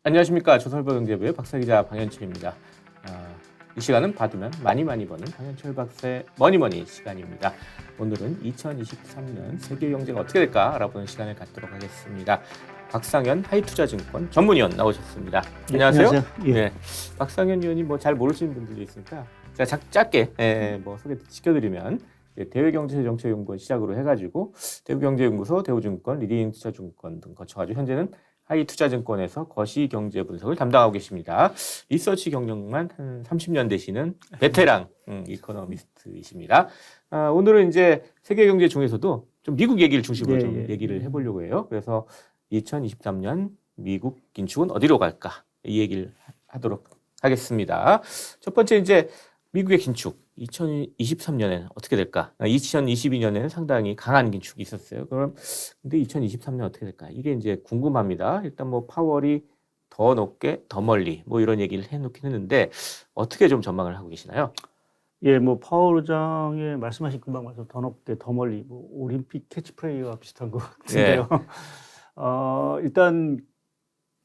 안녕하십니까. 조선일보경제부의 박사 기자 방현철입니다. 이 시간은 받으면 많이 버는 방현철 박사의 머니머니 시간입니다. 오늘은 2023년 세계 경제가 어떻게 될까 알아보는 시간을 갖도록 하겠습니다. 박상현 하이투자증권 전문위원 나오셨습니다. 안녕하세요. 안녕하세요. 예. 네, 박상현 위원이 잘 모르시는 분들도 있으니까 제가 짧게 소개시켜드리면 대외경제정책연구원 시작으로 해가지고 대우경제연구소, 대우증권, 리딩투자증권 등 거쳐가지고 현재는 하이투자증권에서 거시경제 분석을 담당하고 계십니다. 리서치 경력만 한 30년 되시는 베테랑 이코노미스트이십니다. 오늘은 이제 세계 경제 중에서도 좀 미국 얘기를 중심으로 얘기를 해보려고 해요. 그래서 2023년 미국 긴축은 어디로 갈까? 이 얘기를 하도록 하겠습니다. 첫 번째 이제 미국의 긴축 2023년에는 어떻게 될까? 2022년에는 상당히 강한 긴축이 있었어요. 그럼 근데 2023년 어떻게 될까? 이게 이제 궁금합니다. 일단 파월이 더 높게 더 멀리 이런 얘기를 해놓긴 했는데 어떻게 좀 전망을 하고 계시나요? 예, 파월 의장의 말씀하신 금방 말씀 더 높게 더 멀리 올림픽 캐치프레이와 비슷한 것 같은데요. 일단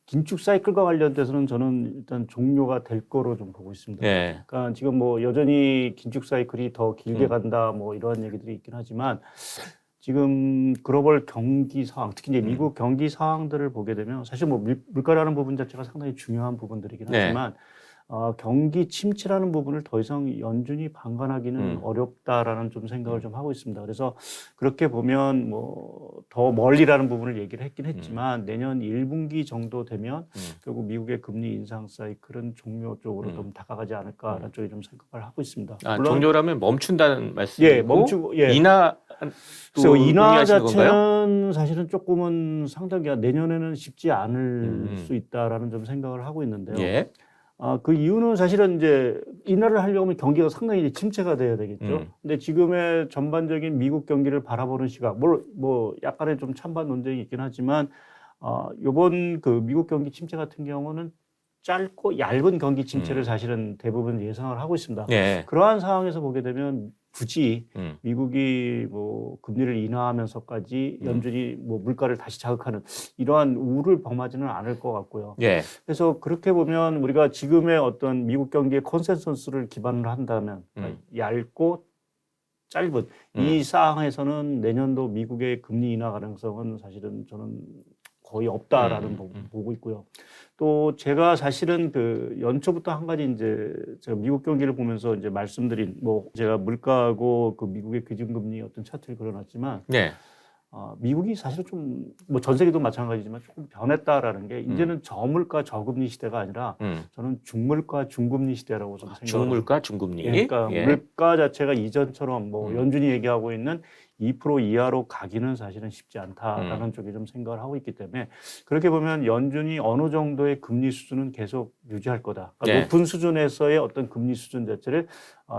긴축 사이클과 관련돼서는 저는 일단 종료가 될 거로 좀 보고 있습니다. 네. 그러니까 지금 여전히 긴축 사이클이 더 길게 간다 이런 얘기들이 있긴 하지만 지금 글로벌 경기 상황, 특히 이제 미국 경기 상황들을 보게 되면 사실 물가라는 부분 자체가 상당히 중요한 부분들이긴 하지만 경기 침체라는 부분을 더 이상 연준이 방관하기는 어렵다라는 좀 생각을 좀 하고 있습니다. 그래서 그렇게 보면 더 멀리라는 부분을 얘기를 했긴 했지만 내년 1분기 정도 되면 결국 미국의 금리 인상 사이클은 종료 쪽으로 좀 다가가지 않을까라는 쪽에 좀 생각을 하고 있습니다. 물론 종료라면 멈춘다는 말씀이고, 예, 멈추고 인하 인하 자체는 건가요? 사실은 조금은 상당히 내년에는 쉽지 않을 수 있다라는 좀 생각을 하고 있는데요. 예. 그 이유는 사실은 이제 인하를 하려면 경기가 상당히 이제 침체가 돼야 되겠죠. 근데 지금의 전반적인 미국 경기를 바라보는 시각, 약간의 좀 찬반 논쟁이 있긴 하지만, 요번 그 미국 경기 침체 같은 경우는 짧고 얇은 경기 침체를 사실은 대부분 예상을 하고 있습니다. 예. 그러한 상황에서 보게 되면 굳이 미국이 금리를 인하하면서까지 연준이 물가를 다시 자극하는 이러한 우를 범하지는 않을 것 같고요. 예. 그래서 그렇게 보면 우리가 지금의 어떤 미국 경기의 컨센서스를 기반으로 한다면 얇고 짧은 이 상황에서는 내년도 미국의 금리 인하 가능성은 사실은 저는 거의 없다라는 보고 있고요. 또 제가 사실은 그 연초부터 한 가지 이제 제가 미국 경기를 보면서 이제 말씀드린 제가 물가하고 그 미국의 기준금리 어떤 차트를 그려놨지만 미국이 사실은 좀 전 세계도 마찬가지지만 조금 변했다라는 게 이제는 저물가 저금리 시대가 아니라 저는 중물가 중금리 시대라고 좀 생각합니다. 중물가 중금리. 그러니까 물가 자체가 이전처럼 연준이 얘기하고 있는 2% 이하로 가기는 사실은 쉽지 않다라는 쪽에 좀 생각을 하고 있기 때문에 그렇게 보면 연준이 어느 정도의 금리 수준은 계속 유지할 거다. 그러니까 높은 수준에서의 어떤 금리 수준 자체를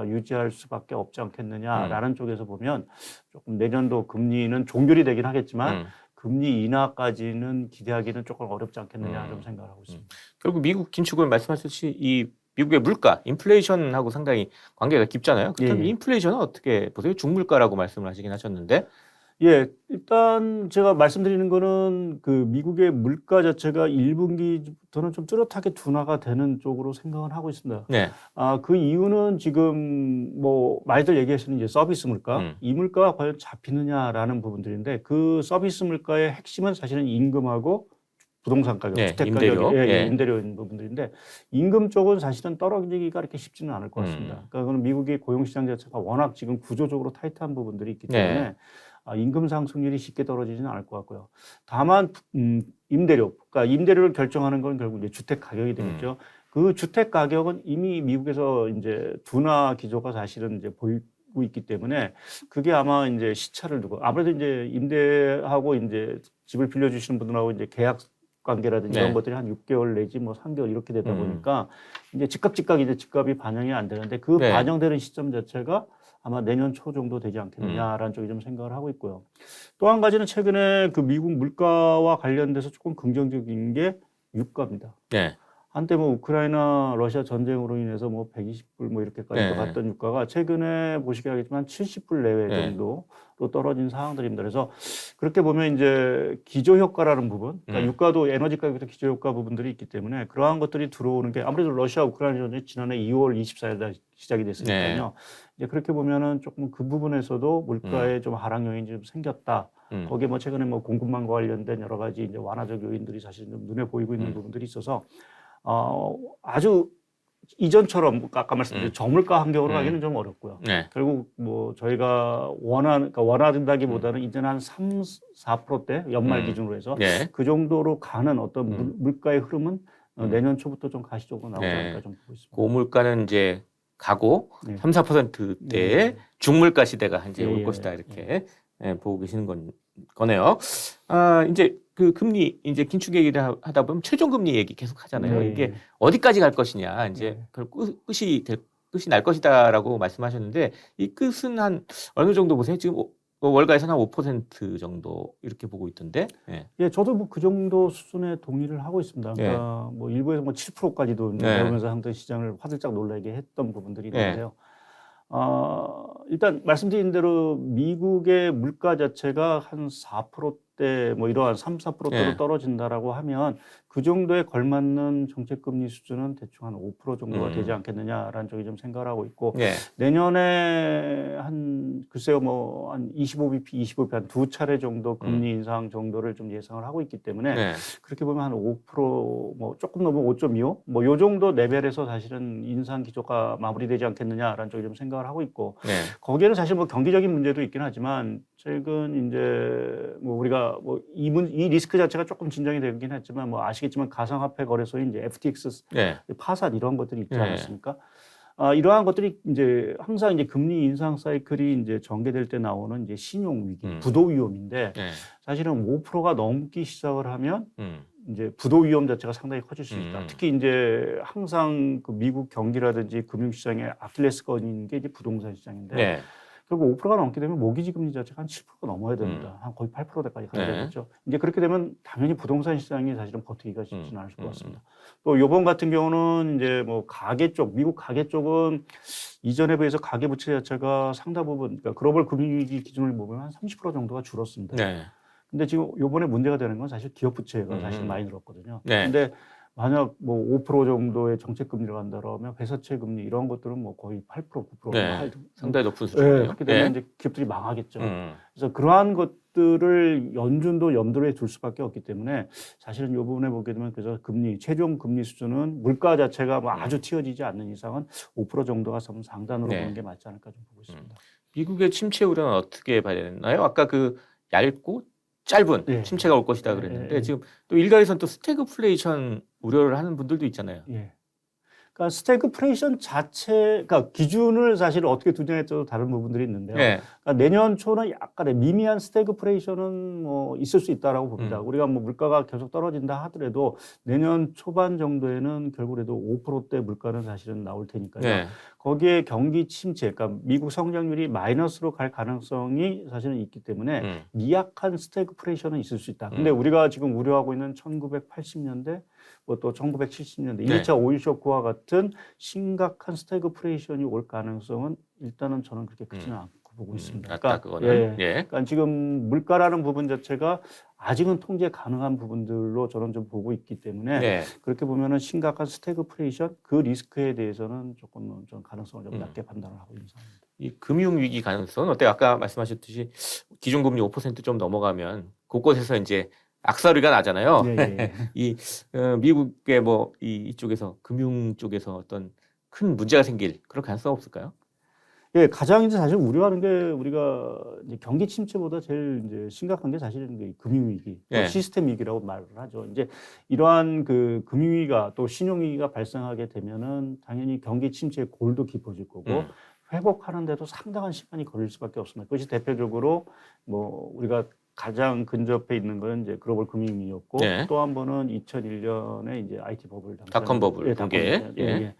유지할 수밖에 없지 않겠느냐라는 쪽에서 보면 조금 내년도 금리는 종결이 되긴 하겠지만 금리 인하까지는 기대하기는 조금 어렵지 않겠느냐 좀 생각을 하고 있습니다. 결국 미국 긴축은 말씀하셨듯이 이 미국의 물가, 인플레이션하고 상당히 관계가 깊잖아요. 그렇다면 인플레이션은 어떻게 보세요? 중물가라고 말씀을 하시긴 하셨는데. 예, 일단 제가 말씀드리는 거는 그 미국의 물가 자체가 1분기부터는 좀 뚜렷하게 둔화가 되는 쪽으로 생각을 하고 있습니다. 네. 그 이유는 지금 많이들 얘기하시는 이제 서비스 물가, 이 물가가 과연 잡히느냐라는 부분들인데 그 서비스 물가의 핵심은 사실은 임금하고 부동산 가격, 주택 가격, 임대료인 부분들인데 임금 쪽은 사실은 떨어지기가 그렇게 쉽지는 않을 것 같습니다. 그러니까 그건 미국의 고용시장 자체가 워낙 지금 구조적으로 타이트한 부분들이 있기 때문에 임금 상승률이 쉽게 떨어지지는 않을 것 같고요. 다만 임대료, 그러니까 임대료를 결정하는 건 결국 이제 주택 가격이 되겠죠. 그 주택 가격은 이미 미국에서 이제 둔화 기조가 사실은 이제 보이고 있기 때문에 그게 아마 이제 시차를 두고 아무래도 이제 임대하고 이제 집을 빌려주시는 분들하고 이제 계약 관계라든지 이런 것들이 한 6개월 내지 3개월 이렇게 되다 보니까 이제 즉각 이제 집값이 반영이 안 되는데 그 반영되는 시점 자체가 아마 내년 초 정도 되지 않겠느냐라는 쪽에 좀 생각을 하고 있고요. 또 한 가지는 최근에 그 미국 물가와 관련돼서 조금 긍정적인 게 유가입니다. 한때 뭐 우크라이나 러시아 전쟁으로 인해서 뭐 120불 뭐 이렇게까지 네. 갔던 유가가 최근에 보시게 하겠지만 70불 내외 네. 정도로 떨어진 상황들입니다. 그래서 그렇게 보면 이제 기저 효과라는 부분, 그러니까 유가도 에너지 가격도 기저 효과 부분들이 있기 때문에 그러한 것들이 들어오는 게 아무래도 러시아 우크라이나 전쟁이 지난해 2월 24일 날 시작이 됐으니까요. 네. 이제 그렇게 보면은 조금 그 부분에서도 물가에 좀 하락 요인이 좀 생겼다. 거기에 뭐 최근에 뭐 공급망과 관련된 여러 가지 이제 완화적 요인들이 사실 좀 눈에 보이고 있는 부분들이 있어서 아주 이전처럼 아까 말씀드린 저물가 환경으로 가기는 좀 어렵고요. 네. 결국 뭐 저희가 그러니까 원하든다기보다는 이제는 한 3, 4%대 연말 기준으로 해서 네. 그 정도로 가는 어떤 물가의 흐름은 내년 초부터 좀 가시적으로 나오지 네. 않을까 좀 보고 있습니다. 고물가는 이제 가고 네. 3, 4%대의 네. 중물가 시대가 이제 올 예, 것이다 예. 이렇게 보고 계시는 거네요. 이제 그 금리 이제 긴축 얘기를 하다 보면 최종 금리 얘기 계속 하잖아요. 네. 이게 어디까지 갈 것이냐 이제 그 끝이 날 것이다라고 말씀하셨는데 이 끝은 한 어느 정도 보세요? 지금 월가에서는 한 5% 정도 이렇게 보고 있던데. 예. 예, 저도 뭐 그 정도 수준에 동의를 하고 있습니다. 그러니까 뭐 일부에서 뭐 7%까지도 이제 나오면서 상당히 시장을 화들짝 놀라게 했던 부분들이 있는데요. 일단 말씀드린 대로 미국의 물가 자체가 한 4%대 뭐 이러한 3, 4%대로 떨어진다라고 하면 그 정도에 걸맞는 정책금리 수준은 대충 한 5% 정도가 되지 않겠느냐라는 쪽이 좀 생각을 하고 있고 내년에 한 글쎄요 뭐 한 25bp, 25bp 한 두 차례 정도 금리 인상 정도를 좀 예상을 하고 있기 때문에 그렇게 보면 한 5%뭐 조금 넘으면 5.25 뭐 요 정도 레벨에서 사실은 인상 기조가 마무리되지 않겠느냐라는 쪽이 좀 생각을 하고 있고 거기에는 사실 뭐 경기적인 문제도 있긴 하지만 최근 이제 뭐 우리가 뭐 이 리스크 자체가 조금 진정이 되긴 했지만 뭐 아시겠지만 가상화폐 거래소인 이제 FTX 파산 이런 것들이 있지 않습니까? 이러한 것들이 이제 항상 이제 금리 인상 사이클이 이제 전개될 때 나오는 이제 신용 위기, 부도 위험인데 사실은 5%가 넘기 시작을 하면 이제 부도 위험 자체가 상당히 커질 수 있다. 특히 이제 항상 그 미국 경기라든지 금융시장의 아킬레스건인 게 이제 부동산 시장인데 결국 5%가 넘게 되면 모기지 금리 자체가 한 7%가 넘어야 됩니다. 한 거의 8%대까지 가야 되겠죠. 이제 그렇게 되면 당연히 부동산 시장이 사실은 버티기가 쉽지는 않을 것 같습니다. 또 요번 같은 경우는 이제 뭐 가계 쪽, 미국 가계 쪽은 이전에 비해서 가계 부채 자체가 상당 부분, 그러니까 글로벌 금융위기 기준을 보면 한 30% 정도가 줄었습니다. 근데 지금 요번에 문제가 되는 건 사실 기업 부채가 사실 많이 늘었거든요. 근데 만약 뭐 5% 정도의 정책 금리를 간다 그러면 회사채 금리 이런 것들은 뭐 거의 8%, 9% 상당히 높은 수준이에요. 그렇게 되면 이제 기업들이 망하겠죠. 그래서 그러한 것들을 연준도 염두에 둘 수밖에 없기 때문에 사실은 요 부분에 보게 되면 그래서 최종 금리 수준은 물가 자체가 뭐 아주 튀어지지 않는 이상은 5% 정도가 상단으로 보는 게 맞지 않을까 좀 보고 있습니다. 미국의 침체 우려는 어떻게 봐야 되나요? 아까 그 얇고 짧은 침체가 올 것이다 그랬는데 지금 또 일각에서는 또 스태그플레이션 우려를 하는 분들도 있잖아요. 그러니까 스태그플레이션 그러니까 기준을 사실 어떻게 두냐에 따라 다른 부분들이 있는데요. 그러니까 내년 초는 약간의 미미한 스태그플레이션은 뭐 있을 수 있다라고 봅니다. 우리가 뭐 물가가 계속 떨어진다 하더라도 내년 초반 정도에는 결국 그래도 5%대 물가는 사실은 나올 테니까요. 거기에 경기 침체, 그러니까 미국 성장률이 마이너스로 갈 가능성이 사실은 있기 때문에 미약한 스태그플레이션은 있을 수 있다. 근데 우리가 지금 우려하고 있는 1980년대 뭐 또 1970년대 2차 오일 쇼크와 같은 심각한 스태그플레이션이 올 가능성은 일단은 저는 그렇게 크지는 않고 보고 있습니다. 그러니까 지금 물가라는 부분 자체가 아직은 통제 가능한 부분들로 저는 좀 보고 있기 때문에 그렇게 보면은 심각한 스태그플레이션 그 리스크에 대해서는 조금 좀 가능성을 좀 낮게 판단을 하고 있는 상황입니다. 이 금융 위기 가능성은 어때요? 아까 말씀하셨듯이 기준금리 5% 좀 넘어가면 곳곳에서 이제 악소리가 나잖아요. 이 미국의 뭐 이쪽에서 금융 쪽에서 어떤 큰 문제가 생길 그런 가능성 없을까요? 가장 이제 사실 우려하는 게 우리가 이제 경기 침체보다 제일 이제 심각한 게 사실은 금융 위기, 시스템 위기라고 말을 하죠. 이제 이러한 그 금융 위기가 또 신용 위기가 발생하게 되면은 당연히 경기 침체의 골도 깊어질 거고 회복하는데도 상당한 시간이 걸릴 수밖에 없습니다. 그것이 대표적으로 뭐 우리가 가장 근접해 있는 건 이제 글로벌 금융위기였고 또 한 번은 2001년에 이제 IT 버블 닷컴 버블 붕괴.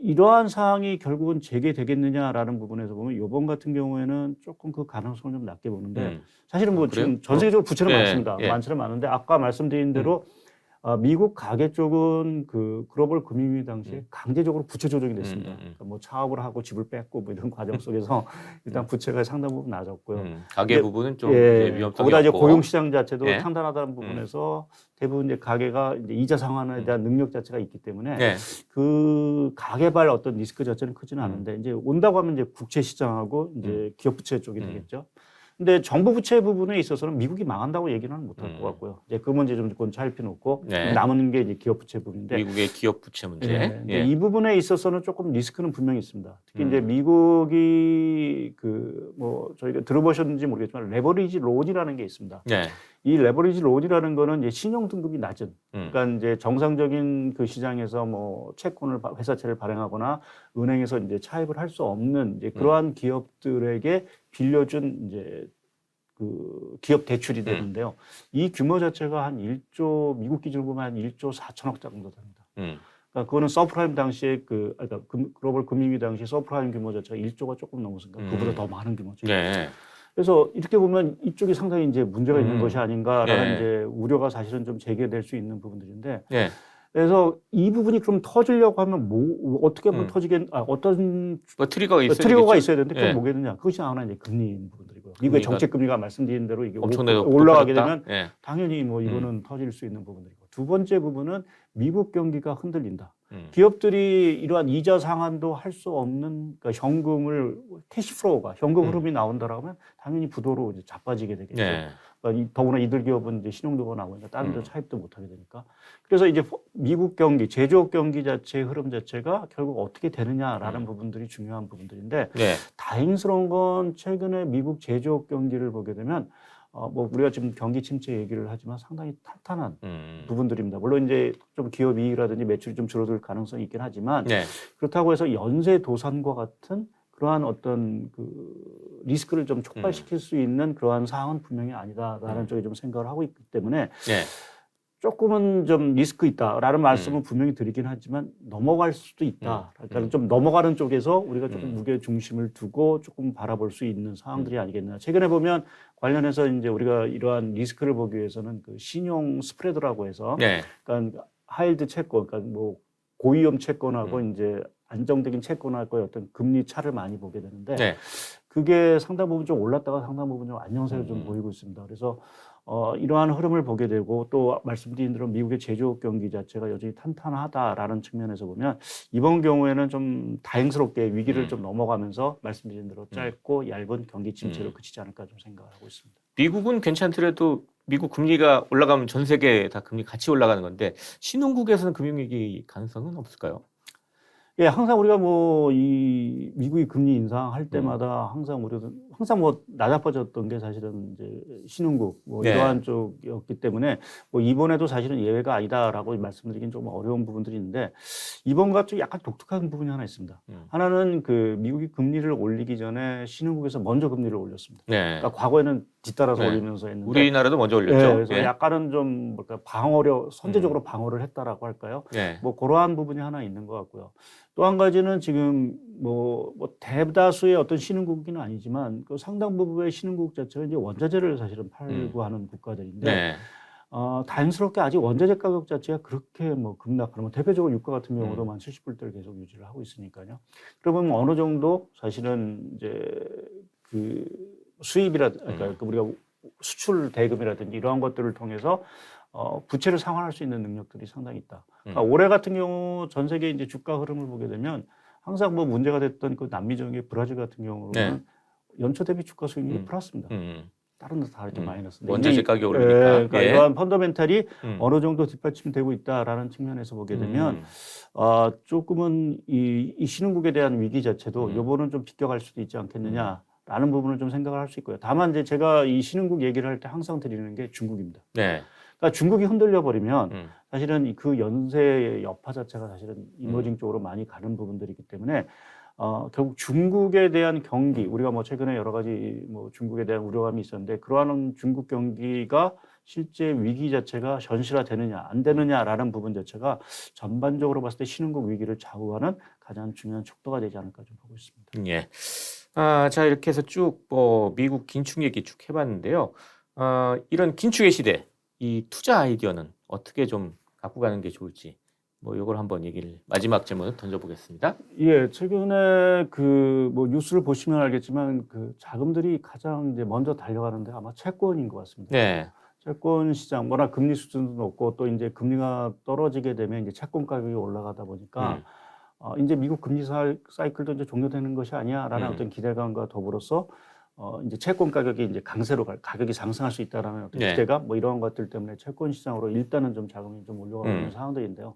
이러한 상황이 결국은 재개되겠느냐라는 부분에서 보면 이번 같은 경우에는 조금 그 가능성을 좀 낮게 보는데 사실은 뭐 지금 전 세계적으로 부채는 많습니다. 많지는 많은데 아까 말씀드린 대로 미국 가계 쪽은 그 글로벌 금융위기 당시에 강제적으로 부채 조정이 됐습니다. 그러니까 뭐 차업을 하고 집을 뺐고 뭐 이런 과정 속에서 일단 부채가 상당 부분 낮았고요. 가계 부분은 좀 예, 이제 위험성이 거기다 이제 없고. 고용 시장 자체도 예. 탄탄하다는 부분에서 대부분 이제 가계가 이제 이자 상환에 대한 능력 자체가 있기 때문에 네. 그 가계발 어떤 리스크 자체는 크지는 않은데 이제 온다고 하면 이제 국채 시장하고 이제 기업 부채 쪽이 되겠죠. 근데 정부 부채 부분에 있어서는 미국이 망한다고 얘기는 못할 것 같고요. 이제 그 문제 좀 차일피 놓고 네. 남은 게 이제 기업 부채 부분인데 미국의 기업 부채 문제. 예, 예. 이 부분에 있어서는 조금 리스크는 분명히 있습니다. 특히 이제 미국이 그 뭐 저희가 들어보셨는지 모르겠지만 레버리지 론이라는 게 있습니다. 네. 이 레버리지 론이라는 거는 이제 신용 등급이 낮은, 음. 그러니까 이제 정상적인 그 시장에서 뭐 채권을 회사채를 발행하거나 은행에서 이제 차입을 할 수 없는 이제 그러한 기업들에게 빌려준 이제 그 기업 대출이 되는데요. 이 규모 자체가 한 1조 미국 기준으로 보면 한 1조 4천억 정도 됩니다. 그러니까 그거는 서프라임 당시에 그러니까 글로벌 금융위기 당시 서프라임 규모 자체가 1조가 조금 넘었으니까 그보다 더 많은 규모죠. 네. 그래서 이렇게 보면 이쪽이 상당히 이제 문제가 있는 것이 아닌가라는 네. 이제 우려가 사실은 좀 제기될 수 있는 부분들인데. 네. 그래서 이 부분이 그럼 터지려고 하면 뭐 어떻게 하면 어떤 뭐 트리거가 있어야 트리거가 되겠죠? 있어야 되는데 그건 예. 뭐겠느냐? 그것이 하나 이제 금리인 부분들이고요. 미국의 정책 금리가 말씀드린 대로 이게 엄청나게 올라가게 높아졌다? 되면 예. 당연히 뭐 이거는 터질 수 있는 부분들이고. 두 번째 부분은 미국 경기가 흔들린다. 기업들이 이러한 이자 상환도 할 수 없는 그러니까 현금을 캐시플로우가 현금 흐름이 나온다라고 하면 당연히 부도로 이제 자빠지게 되겠죠. 네. 그러니까 더구나 이들 기업은 이제 신용도가 나오니까 다른 데 차입도 못하게 되니까. 그래서 이제 미국 경기, 제조업 경기 자체의 흐름 자체가 결국 어떻게 되느냐라는 부분들이 중요한 부분들인데 네. 다행스러운 건 최근에 미국 제조업 경기를 보게 되면 뭐 우리가 지금 경기 침체 얘기를 하지만 상당히 탄탄한 부분들입니다. 물론 이제 좀 기업 이익이라든지 매출이 좀 줄어들 가능성이 있긴 하지만 네. 그렇다고 해서 연쇄 도산과 같은 그러한 어떤 그 리스크를 좀 촉발시킬 수 있는 그러한 사항은 분명히 아니다라는 쪽에 좀 생각을 하고 있기 때문에 네. 조금은 좀 리스크 있다라는 말씀은 분명히 드리긴 하지만 넘어갈 수도 있다. 그러니까 좀 넘어가는 쪽에서 우리가 조금 무게 중심을 두고 조금 바라볼 수 있는 상황들이 아니겠나. 최근에 보면 관련해서 이제 우리가 이러한 리스크를 보기 위해서는 그 신용 스프레드라고 해서 네. 그러니까 하일드 채권, 그러니까 뭐 고위험 채권하고 이제 안정적인 채권하고의 어떤 금리 차를 많이 보게 되는데 네. 그게 상당 부분 좀 올랐다가 상당 부분 좀 안정세를 좀 보이고 있습니다. 그래서 이러한 흐름을 보게 되고 또 말씀드린 대로 미국의 제조업 경기 자체가 여전히 탄탄하다라는 측면에서 보면 이번 경우에는 좀 다행스럽게 위기를 좀 넘어가면서 말씀드린 대로 짧고 얇은 경기 침체로 그치지 않을까 좀 생각을 하고 있습니다. 미국은 괜찮더라도 미국 금리가 올라가면 전 세계 다 금리 같이 올라가는 건데 신흥국에서는 금융위기 가능성은 없을까요? 예, 항상 우리가 뭐 이 미국이 금리 인상할 때마다 항상 뭐 낮아빠졌던 게 사실은 이제 신흥국 뭐 네. 이러한 쪽이었기 때문에 뭐 이번에도 사실은 예외가 아니다라고 말씀드리긴 좀 어려운 부분들이 있는데 이번과 좀 약간 독특한 부분이 하나 있습니다. 하나는 그 미국이 금리를 올리기 전에 신흥국에서 먼저 금리를 올렸습니다. 네. 그러니까 과거에는 뒤따라서 네. 올리면서 했는데 우리나라도 먼저 올렸죠. 네, 그래서 예. 약간은 좀 뭘까 선제적으로 방어를 했다라고 할까요? 네. 뭐 그러한 부분이 하나 있는 것 같고요. 또 한 가지는 지금 뭐 대다수의 어떤 신흥국은 아니지만 그 상당 부분의 신흥국 자체가 이제 원자재를 사실은 팔고 하는 국가들인데 네. 다행스럽게 아직 원자재 가격 자체가 그렇게 뭐 급락하는 뭐 대표적으로 유가 같은 경우도 한 70불대를 계속 유지를 하고 있으니까요. 그러면 어느 정도 사실은 이제 그 그러니까 우리가 수출 대금이라든지 이러한 것들을 통해서 부채를 상환할 수 있는 능력들이 상당히 있다. 그러니까 올해 같은 경우 전 세계 이제 주가 흐름을 보게 되면 항상 뭐 문제가 됐던 그 남미적인 브라질 같은 경우는 네. 연초 대비 주가 수익률이 플러스입니다. 다른 데서 다르죠 마이너스인데 원자재 가격이 오르니까. 그러니까 예. 이러한 펀더멘탈이 어느 정도 뒷받침되고 있다라는 측면에서 보게 되면 조금은 이 신흥국에 대한 위기 자체도 요번은 좀 비껴갈 수도 있지 않겠느냐라는 부분을 좀 생각을 할 수 있고요. 다만 이제 제가 이 신흥국 얘기를 할 때 항상 드리는 게 중국입니다. 네. 그러니까 중국이 흔들려 버리면 사실은 그 연쇄의 여파 자체가 사실은 이머징 쪽으로 많이 가는 부분들이기 때문에 결국 중국에 대한 경기 우리가 뭐 최근에 여러 가지 뭐 중국에 대한 우려감이 있었는데 그러한 중국 경기가 실제 위기 자체가 현실화되느냐 안 되느냐라는 부분 자체가 전반적으로 봤을 때 신흥국 위기를 좌우하는 가장 중요한 촉도가 되지 않을까 좀 보고 있습니다. 예. 자 이렇게 해서 쭉 미국 긴축 얘기 쭉 해봤는데요. 이런 긴축의 시대, 이 투자 아이디어는 어떻게 좀 갖고 가는 게 좋을지 뭐 이걸 한번 얘기를 마지막 질문 던져보겠습니다. 예, 최근에 그 뭐 뉴스를 보시면 알겠지만 그 자금들이 가장 이제 먼저 달려가는데 아마 채권인 것 같습니다. 네. 채권 시장 워낙 금리 수준도 높고 또 이제 금리가 떨어지게 되면 이제 채권 가격이 올라가다 보니까 이제 미국 금리 사이클도 이제 종료되는 것이 아니야라는 어떤 기대감과 더불어서 이제 채권 가격이 이제 강세로 가격이 상승할 수 있다라는 어떤 네. 기대감 뭐 이런 것들 때문에 채권 시장으로 일단은 좀 자금이 좀 몰려가는 상황들인데요.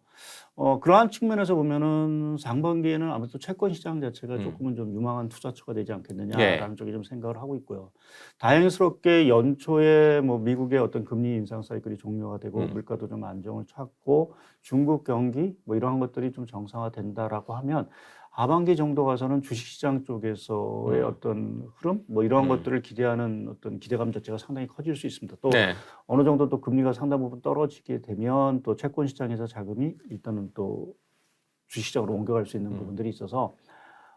그러한 측면에서 보면은 상반기에는 아무래도 채권 시장 자체가 조금은 좀 유망한 투자처가 되지 않겠느냐라는 네. 쪽에 좀 생각을 하고 있고요. 다행스럽게 연초에 뭐 미국의 어떤 금리 인상 사이클이 종료가 되고 물가도 좀 안정을 찾고 중국 경기 뭐 이러한 것들이 좀 정상화된다라고 하면 하반기 정도 가서는 주식시장 쪽에서의 어떤 흐름 뭐 이러한 것들을 기대하는 어떤 기대감 자체가 상당히 커질 수 있습니다. 또 네. 어느 정도 또 금리가 상당 부분 떨어지게 되면 또 채권 시장에서 자금이 일단은 또 주식시장으로 옮겨갈 수 있는 부분들이 있어서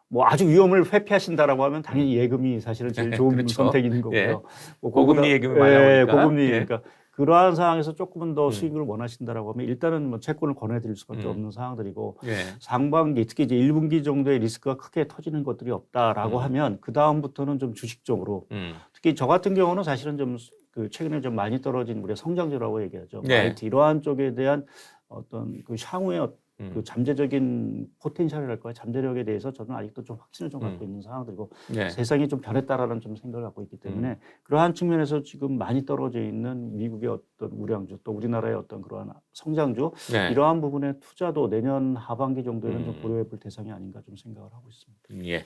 뭐 아주 위험을 회피하신다라고 하면 당연히 예금이 사실은 제일 좋은 그렇죠. 선택인 거고요. 예. 뭐 고금리 예금이 많이 나오니까. 고금리니까 그러한 상황에서 조금은 더 수익을 원하신다라고 하면 일단은 뭐 채권을 권해드릴 수밖에 없는 상황들이고 예. 상반기 특히 이제 1분기 정도의 리스크가 크게 터지는 것들이 없다라고 하면 그 다음부터는 좀 주식 쪽으로 특히 저 같은 경우는 사실은 좀 그 최근에 좀 많이 떨어진 우리가 성장주라고 얘기하죠. 네. IT 이러한 쪽에 대한 어떤 그 향후의 그 잠재적인 포텐셜이랄까요, 잠재력에 대해서 저는 아직도 좀 확신을 좀 갖고 있는 상황들이고 네. 세상이 좀 변했다라는 좀 생각을 갖고 있기 때문에 그러한 측면에서 지금 많이 떨어져 있는 미국의 어떤 우량주 또 우리나라의 어떤 그러한 성장주 네. 이러한 부분의 투자도 내년 하반기 정도에는 좀 고려해볼 대상이 아닌가 좀 생각을 하고 있습니다. 예,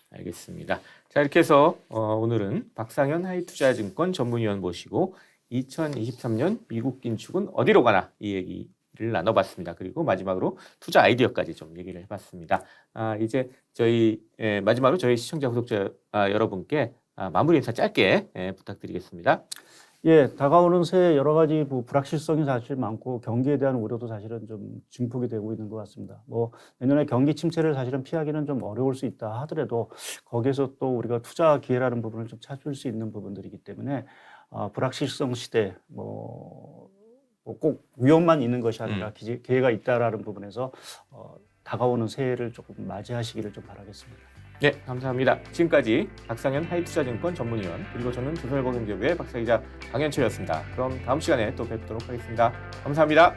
알겠습니다. 자, 이렇게 해서 오늘은 박상현 하이투자증권 전문위원 모시고 2023년 미국 긴축은 어디로 가나 이 얘기를 나눠봤습니다. 그리고 마지막으로 투자 아이디어까지 좀 얘기를 해봤습니다. 이제 저희 마지막으로 저희 시청자 구독자 여러분께 마무리 인사 짧게 부탁드리겠습니다. 예, 다가오는 새해 여러 가지 불확실성이 사실 많고 경기에 대한 우려도 사실은 좀 증폭이 되고 있는 것 같습니다. 뭐 내년에 경기 침체를 사실은 피하기는 좀 어려울 수 있다 하더라도 거기에서 또 우리가 투자 기회라는 부분을 좀 찾을 수 있는 부분들이기 때문에 불확실성 시대 뭐 꼭 위험만 있는 것이 아니라 기회가 있다라는 부분에서 다가오는 새해를 조금 맞이하시기를 좀 바라겠습니다. 네, 감사합니다. 지금까지 박상현 하이투자증권 전문위원 그리고 저는 조선일보경제부의 박사이자 강현철이었습니다. 그럼 다음 시간에 또 뵙도록 하겠습니다. 감사합니다.